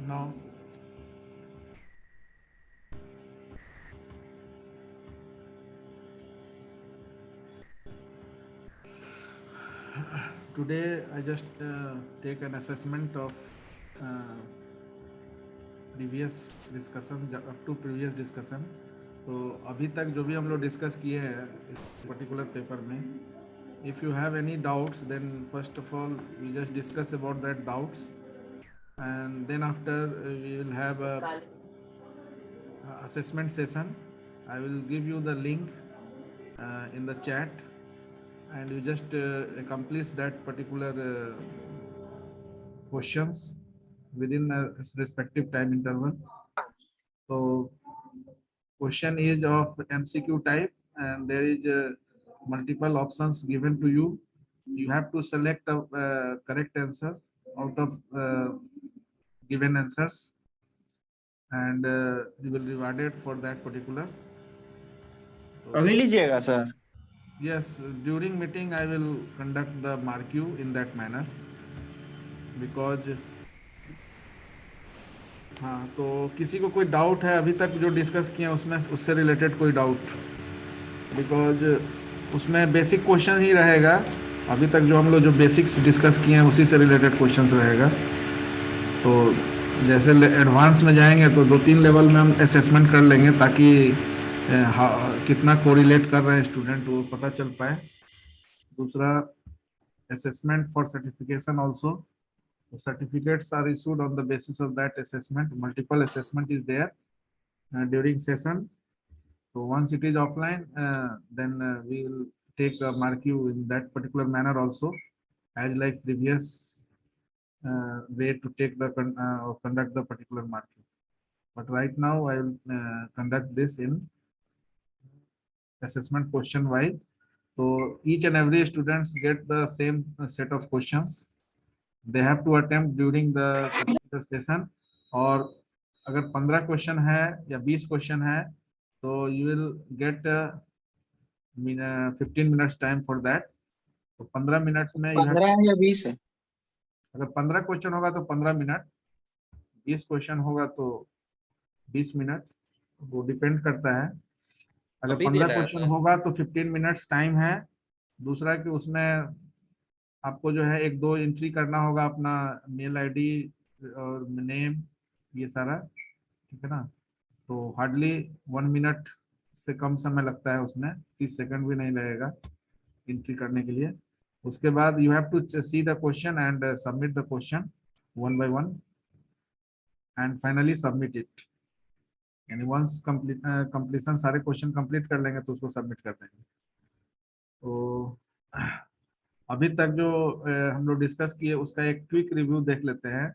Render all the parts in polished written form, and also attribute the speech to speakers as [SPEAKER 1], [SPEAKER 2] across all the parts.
[SPEAKER 1] Now, today I just take an assessment of previous discussion up to previous discussion. तो अभी तक जो भी हम लोग डिस्कस किए हैं इस पर्टिकुलर पेपर में, if you have any doubts, then first of all we just discuss about that doubts, and then after we will have a assessment session. I will give you the link in the chat, and you just accomplish that particular questions within a respective time interval. So question is of MCQ type, and there is multiple options given to you. You have to select a correct answer out of given answers, and you will be rewarded for that particular. So,
[SPEAKER 2] अभी लीजिएगा sir?
[SPEAKER 1] yes, during meeting I will conduct the mark you in that manner, because हाँ, तो किसी को कोई doubt है अभी तक जो डिस्कस किए हैं उसमें, उससे रिलेटेड कोई डाउट? बिकॉज उसमें बेसिक क्वेश्चन ही रहेगा, अभी तक जो हम लोग जो बेसिक्स डिस्कस किए हैं उसी से रिलेटेड क्वेश्चंस रहेगा। तो जैसे एडवांस में जाएंगे तो 2-3 लेवल में हम असेसमेंट कर लेंगे, ताकि कितना कोरिलेट कर रहे हैं स्टूडेंट वो पता चल पाए। दूसरा, assessment for certification also, certificates are issued on the basis of that assessment. Multiple assessment is there during session. So once it is offline, then we will take mark you in that particular manner also, as like previous way to take the or conduct the particular marking. But right now I will conduct this in assessment question wise. So each and every students get the same set of questions. They have to attempt during the session. और अगर 15 question है या 20 question है तो you will get 15 minutes time for that. तो 15 minute में
[SPEAKER 2] 15 है या 20 है?
[SPEAKER 1] अगर 15 क्वेश्चन होगा तो 15 मिनट, 20 क्वेश्चन होगा तो 20 मिनट, वो डिपेंड करता है। अगर 15 क्वेश्चन होगा तो 15 मिनट्स टाइम है। दूसरा कि उसमें आपको जो है 1-2 एंट्री करना होगा, अपना मेल आईडी और नेम, ये सारा, ठीक है ना। तो हार्डली 1 मिनट से कम समय लगता है उसमें, 30 सेकंड भी नहीं लगेगा एंट्री करने के लिए। उसके बाद you have to see the question and submit the question one by one, and finally submit it. यानी वंस कंप्लीशन सारे क्वेश्चन कंप्लीट कर लेंगे तो उसको सबमिट कर देंगे। तो अभी तक जो हम लोग डिस्कस किए उसका एक क्विक रिव्यू देख लेते हैं।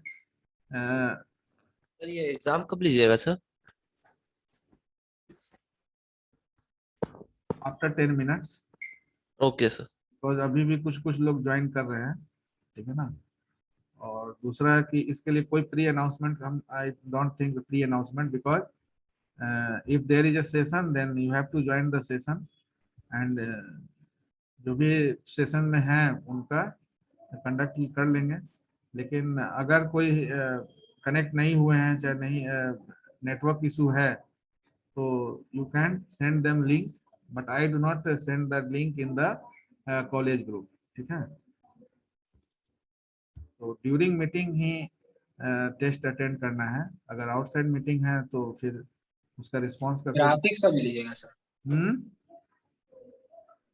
[SPEAKER 3] सर ये एग्जाम कब लीजिएगा sir?
[SPEAKER 1] After 10 minutes.
[SPEAKER 3] Okay sir.
[SPEAKER 1] Because अभी भी कुछ कुछ लोग ज्वाइन कर रहे हैं, ठीक है ना। और दूसरा कि इसके लिए कोई प्री अनाउंसमेंट हम, I don't think pre announcement, because if there is a session then you have to join the session, and जो भी सेशन में है उनका कंडक्ट कर लेंगे। लेकिन अगर कोई कनेक्ट नहीं हुए हैं, चाहे नहीं नेटवर्क इशू है, तो you can send them link, but I do not send that link in the college group, ठीक है। तो ड्यूरिंग मीटिंग ही टेस्ट अटेंड करना है। अगर आउटसाइड मीटिंग है तो फिर उसका रिस्पांस का
[SPEAKER 2] ग्राफिक्स का भी लीजिएगा सर?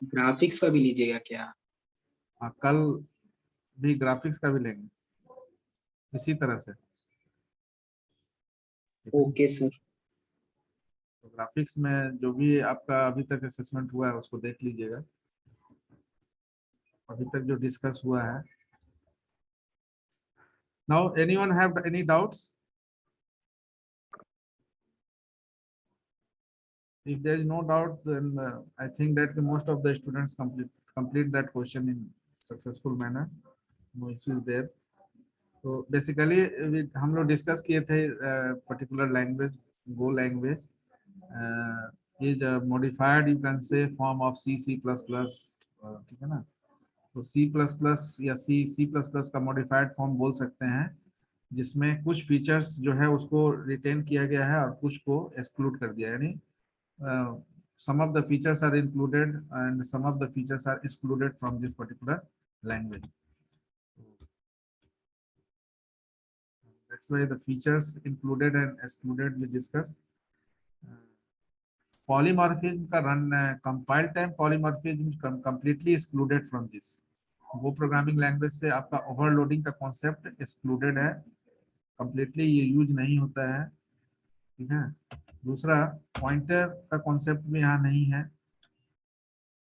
[SPEAKER 2] ग्राफिक्स का भी लीजिएगा क्या?
[SPEAKER 1] हाँ, कल भी ग्राफिक्स का भी लेंगे इसी तरह से।
[SPEAKER 2] Okay sir.
[SPEAKER 1] तो ग्राफिक्स में जो भी आपका अभी तक असेसमेंट हुआ है उसको देख लीजिएगा, अभी तक जो डिस्कस हुआ है। Now anyone have any doubts? If there is no doubt, then I think that most of the students complete that question in successful manner. No issues there. So basically हम लोग डिस्कस किए थे particular language, go language is a modified, you can say, form of C++, ठीक है ना। तो C++ या C++ का मॉडिफाइड फॉर्म बोल सकते हैं। जिसमें कुछ फीचर्स जो है उसको रिटेन किया गया है और कुछ को एक्सक्लूड कर दिया, यानी some of the features are included and some of the features are excluded from this particular language. That's why the features included and excluded we discuss. Polymorphism का run compile time polymorphism completely excluded from this. वो programming language से आपका overloading का concept excluded है, completely ये use नहीं होता है, ठीक है। दूसरा, पॉइंटर का कॉन्सेप्ट भी यहाँ नहीं है।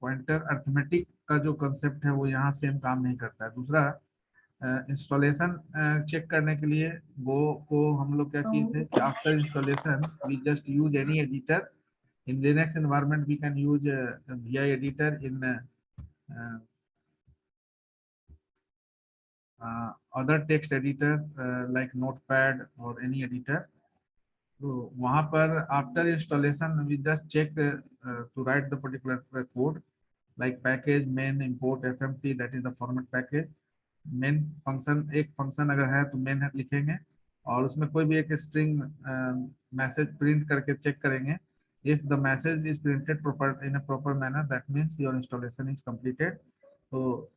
[SPEAKER 1] पॉइंटर अर्थमेटिक का जो कॉन्सेप्ट है वो यहाँ सेम काम नहीं करता है। दूसरा, इंस्टॉलेशन चेक करने के लिए गो को हम लोग क्या किए थे कि after installation we just use any editor in Linux environment. We can use vi editor in other text editor like notepad or any editor. तो वहाँ पर after installation we just check to write the particular code like package main import fmt, that is the format package. Main function, एक function अगर है तो main लिखेंगे और उसमें कोई भी एक स्ट्रिंग मैसेज प्रिंट करके चेक करेंगे। If the message is printed proper in a proper manner, that means your installation is completed. तो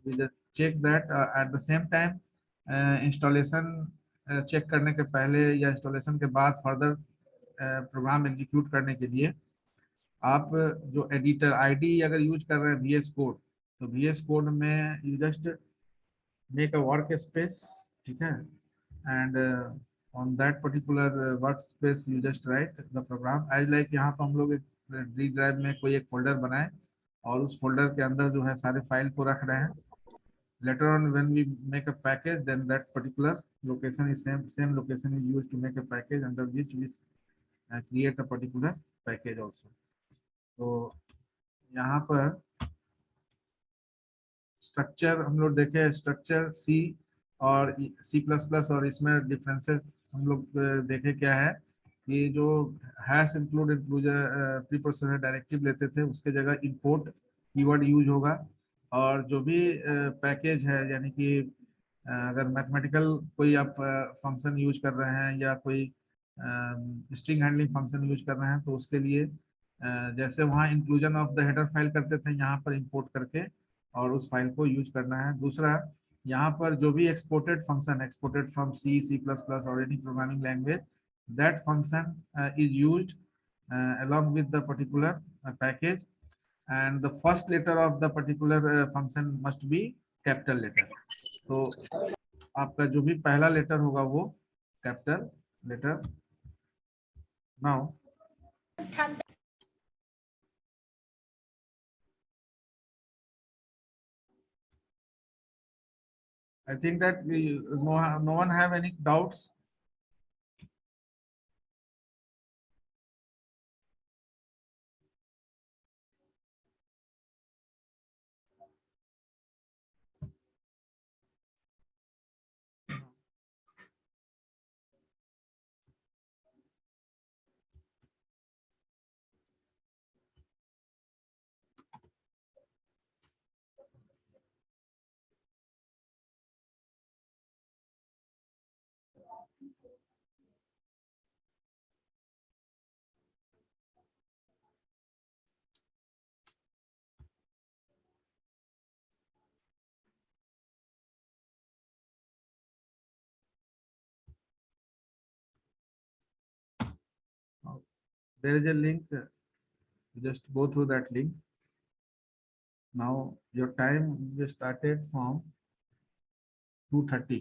[SPEAKER 1] we just check that at the same time. Installation check करने के पहले या इंस्टॉलेशन के बाद further program execute करने के लिए आप जो एडिटर आईडी अगर यूज कर रहे हैं VS कोड, तो VS कोड में you just make a workspace, ठीक है, and on that particular workspace you just write the program as like यहाँ पर हम लोग एक D ड्राइव में कोई एक फोल्डर बनाए और उस फोल्डर के अंदर जो है सारे फाइल को रख रहे हैं। later on when we make a package then that particular location is same location is used to make a package under which we create a particular package also. तो यहाँ पर स्ट्रक्चर हम लोग देखे, स्ट्रक्चर सी और C++ और इसमें differences हम लोग देखे क्या है कि जो hash include includer preprocessor directive लेते थे उसके जगह इंपोर्ट कीवर्ड यूज होगा। और जो भी पैकेज है, यानी कि अगर मैथमेटिकल कोई आप फंक्शन यूज कर रहे हैं या कोई स्ट्रिंग हैंडलिंग फंक्शन यूज कर रहे हैं तो उसके लिए जैसे वहाँ inclusion of the header file करते थे, यहाँ पर इंपोर्ट करके और उस फाइल को यूज करना है। दूसरा, यहाँ पर जो भी exported function exported from C++ और any programming language, that function is used along with the particular package and the first letter of the particular function must be capital letter. तो आपका जो भी पहला लेटर होगा वो capital letter. Now I think that no one have any doubts. There is a link, just go through that link. Now your time just started from 2:30,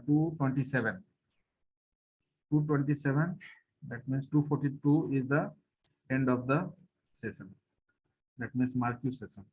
[SPEAKER 1] 2:27. 2:27, that means 2:42 is the end of the session. That means mark your session.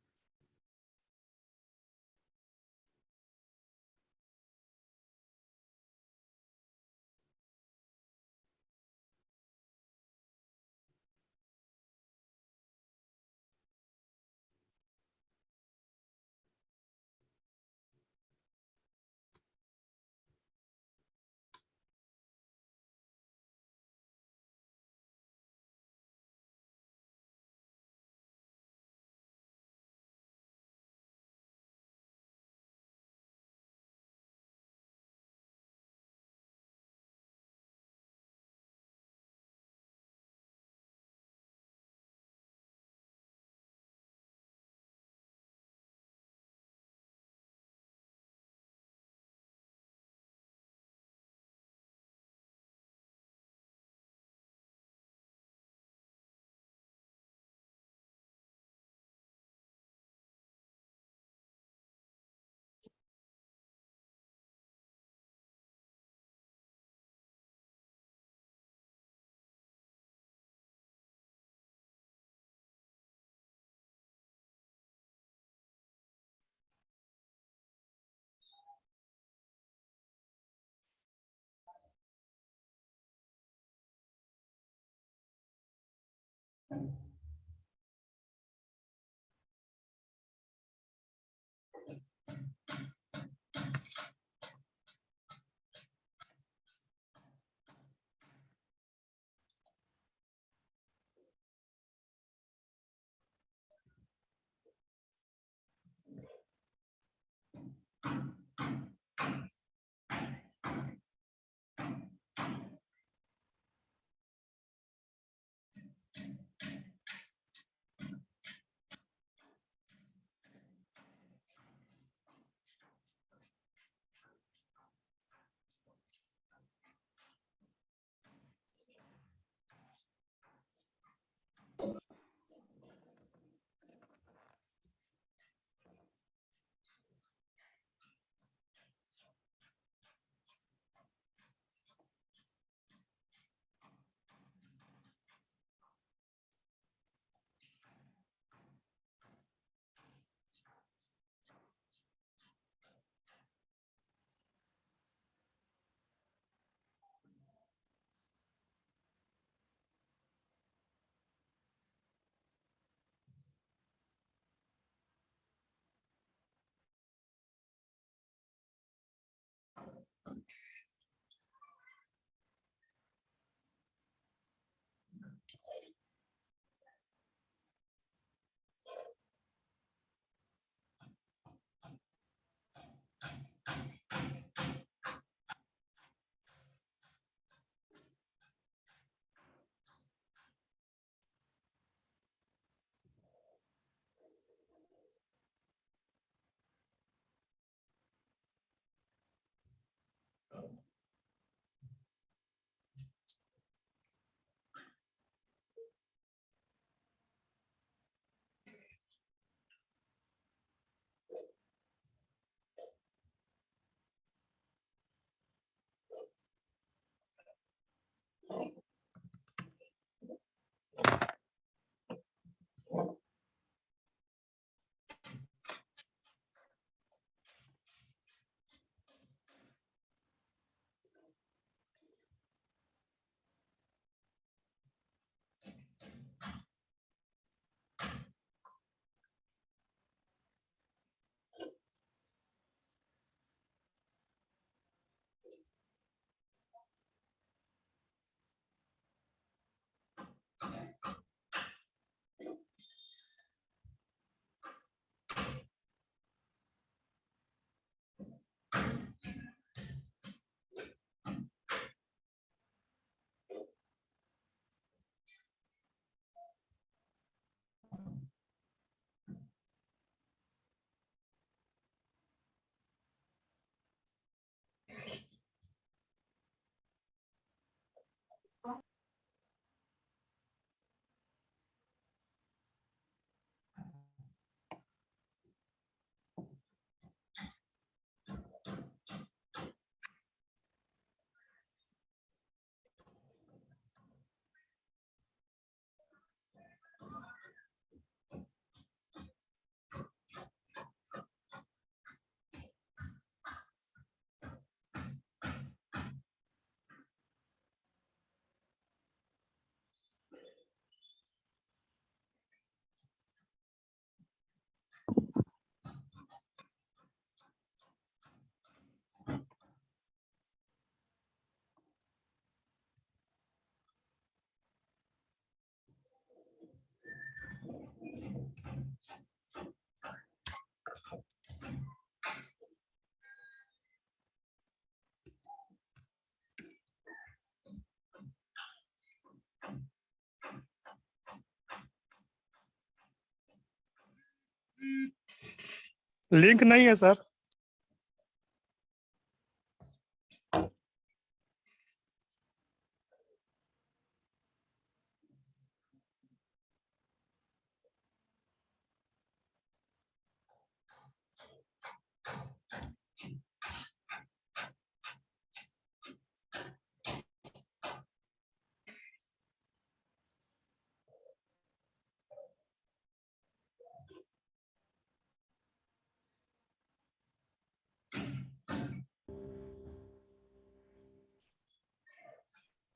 [SPEAKER 4] Link नहीं है sir.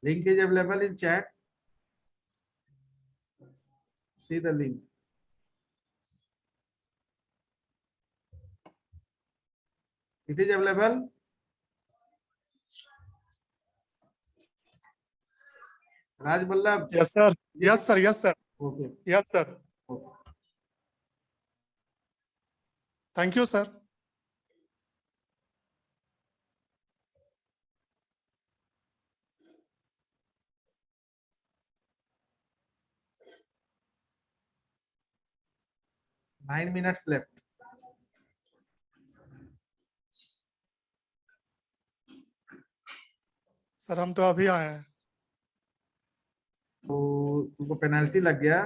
[SPEAKER 1] Link is available in chat. See the link. It is available. Raj Vallabh.
[SPEAKER 4] Yes, sir. Yes, sir. Yes, sir.
[SPEAKER 1] Okay.
[SPEAKER 4] Yes, sir.
[SPEAKER 1] Okay.
[SPEAKER 4] Thank you, sir.
[SPEAKER 1] Nine minutes left.
[SPEAKER 4] Sir हम तो अभी आए हैं.
[SPEAKER 1] तो तुमको penalty लग गया.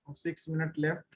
[SPEAKER 1] Now 6 minutes left.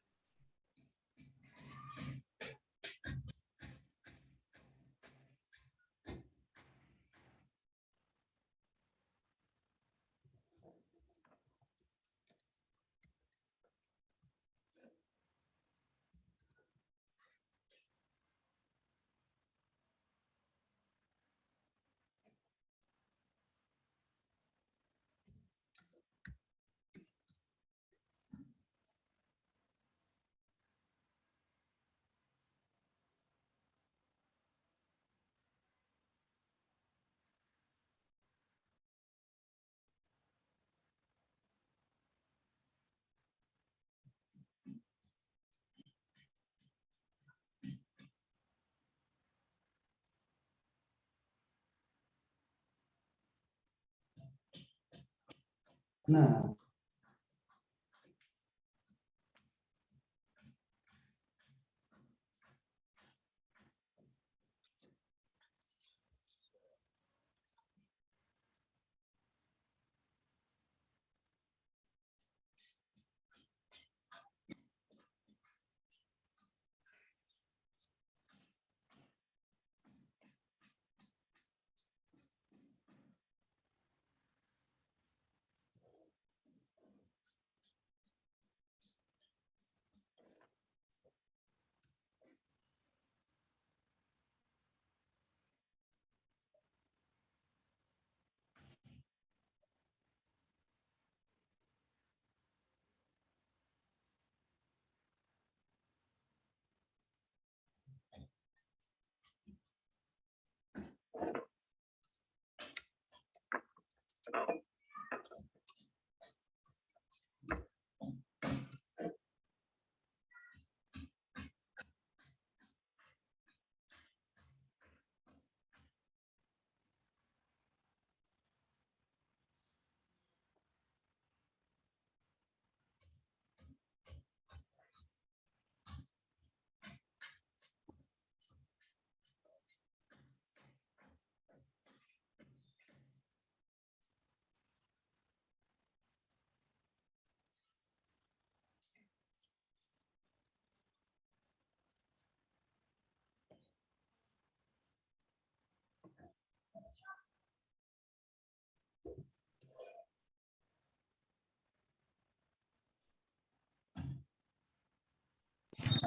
[SPEAKER 5] No.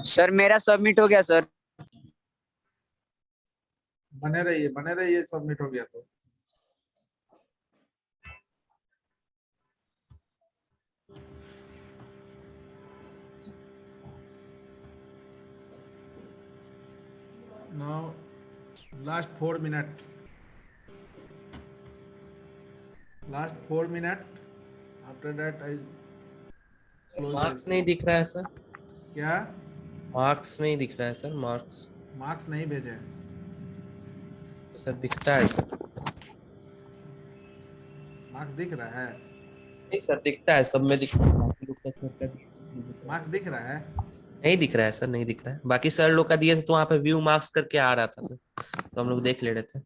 [SPEAKER 5] Sir मेरा सबमिट हो गया सर।
[SPEAKER 1] बने रहिए, सबमिट हो गया तो। Now, last 4 minutes. Last 4 minutes. After that, I close.
[SPEAKER 3] Marks नहीं दिख रहा है सर,
[SPEAKER 1] क्या?
[SPEAKER 3] मार्क्स नहीं दिख रहा है सर, मार्क्स
[SPEAKER 1] मार्क्स नहीं भेजे?
[SPEAKER 3] सर दिखता है सर।
[SPEAKER 1] मार्क्स दिख रहा है?
[SPEAKER 3] नहीं सर, दिखता है, सब में दिखता है। बाकी लोग का सर का
[SPEAKER 1] मार्क्स दिख रहा है?
[SPEAKER 3] नहीं दिख रहा है सर, नहीं दिख रहा है। बाकी सर लोग का दिए थे तो वहाँ पे व्यू मार्क्स करके आ रहा था सर, तो हम लोग देख ले रहे थे।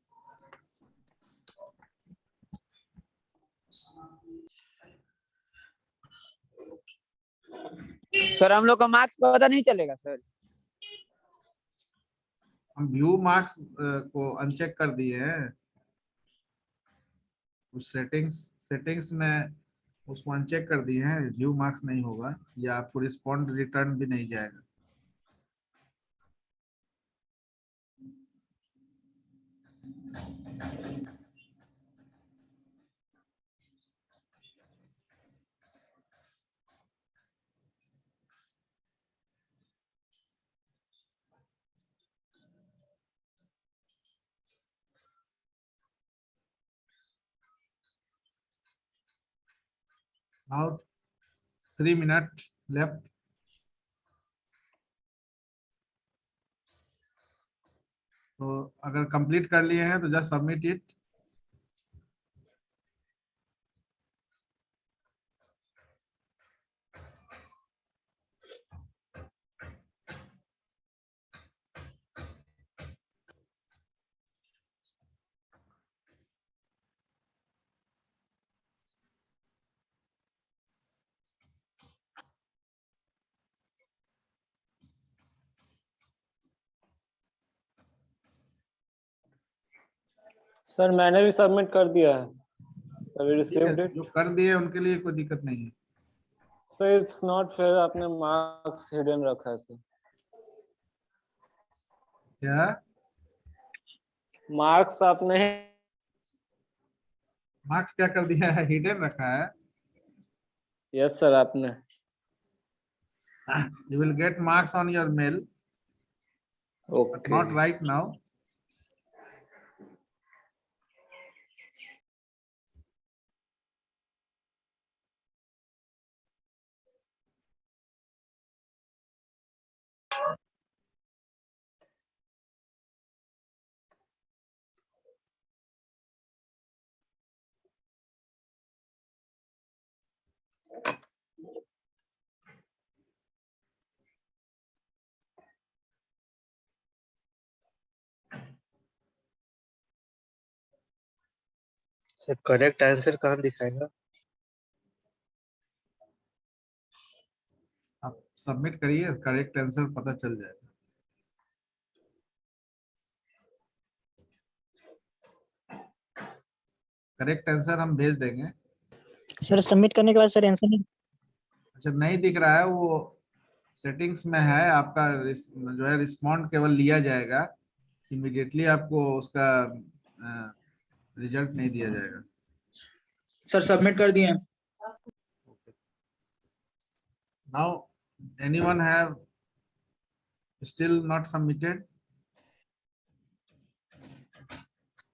[SPEAKER 5] सर हम लोग का मार्क्स पता नहीं चलेगा सर।
[SPEAKER 1] हम व्यू मार्क्स को अनचेक कर दिए हैं। उस सेटिंग्स में उसको अनचेक कर दिए हैं, व्यू मार्क्स नहीं होगा या आपको रिस्पॉन्ड रिटर्न भी नहीं जाएगा। Now 3 minutes left. तो अगर कंप्लीट कर लिए हैं तो जस्ट सबमिट इट।
[SPEAKER 6] सर मैंने भी सबमिट कर दिया है। अभी
[SPEAKER 1] ठीक है,
[SPEAKER 6] रिसीव्ड इट।
[SPEAKER 1] जो कर दिए उनके लिए कोई दिक्कत नहीं है।
[SPEAKER 6] सर इट्स नॉट फेयर, आपने मार्क्स हिडन रखा है सर।
[SPEAKER 1] क्या
[SPEAKER 6] मार्क्स आपने
[SPEAKER 1] मार्क्स क्या कर दिया है? हिडन रखा है।
[SPEAKER 6] यस सर आपने।
[SPEAKER 1] You will get marks on your mail, but
[SPEAKER 6] okay
[SPEAKER 1] not right now.
[SPEAKER 3] Sir correct answer कहाँ दिखाएगा?
[SPEAKER 1] आप सबमिट करिए, करेक्ट आंसर पता चल जाएगा। करेक्ट आंसर हम भेज देंगे।
[SPEAKER 7] सर सबमिट करने के बाद सर आंसर नहीं।
[SPEAKER 1] अच्छा, नहीं दिख रहा है, वो सेटिंग्स में है आपका। जो है रिस्पॉन्ड केवल लिया जाएगा, इमीडिएटली आपको उसका रिजल्ट नहीं दिया जाएगा।
[SPEAKER 2] सर सबमिट कर दिए हैं।
[SPEAKER 1] Now anyone have still not submitted?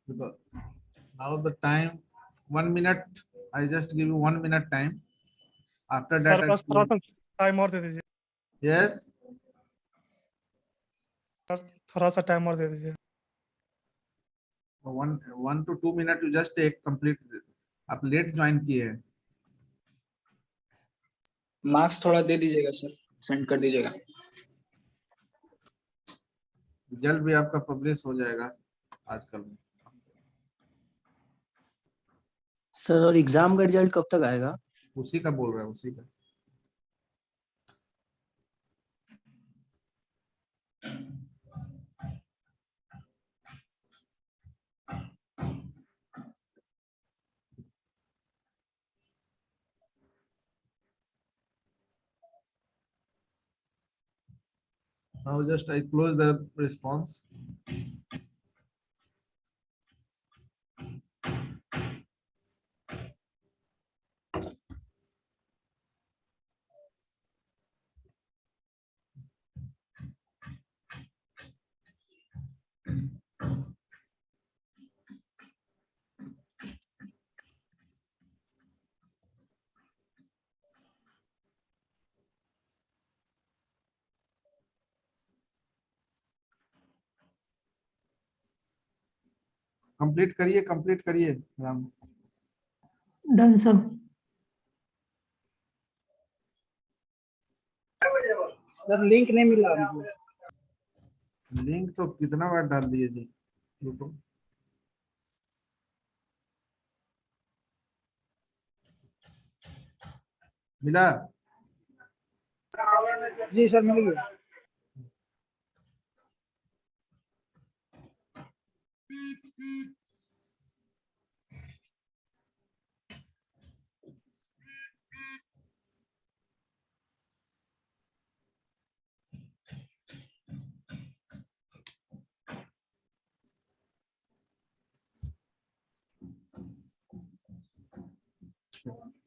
[SPEAKER 1] Because now the time 1 minute. I just give you 1 minute time. After
[SPEAKER 4] sir
[SPEAKER 1] that,
[SPEAKER 4] बस थोड़ा सा टाइम और दे दीजिए
[SPEAKER 1] yes.
[SPEAKER 4] सर, थोड़ा सा टाइम और दे दीजिए
[SPEAKER 1] 1 to 2 minute you just take complete. आप लेट ज्वाइन किए हैं.
[SPEAKER 2] मार्क्स थोड़ा दे दीजिएगा सर, सेंड कर दीजिएगा।
[SPEAKER 1] रिजल्ट भी आपका पब्लिश हो जाएगा आजकल में.
[SPEAKER 8] सर और एग्जाम का रिजल्ट कब तक आएगा?
[SPEAKER 1] उसी का बोल रहा है, उसी का. Now just I close the response. Complete करिए Ram.
[SPEAKER 7] Done sir. Sir link नहीं मिला मुझे।
[SPEAKER 1] लिंक तो कितना बार डाल दिए जी. रुको. मिला.
[SPEAKER 7] जी सर मिल गया।
[SPEAKER 1] Sure.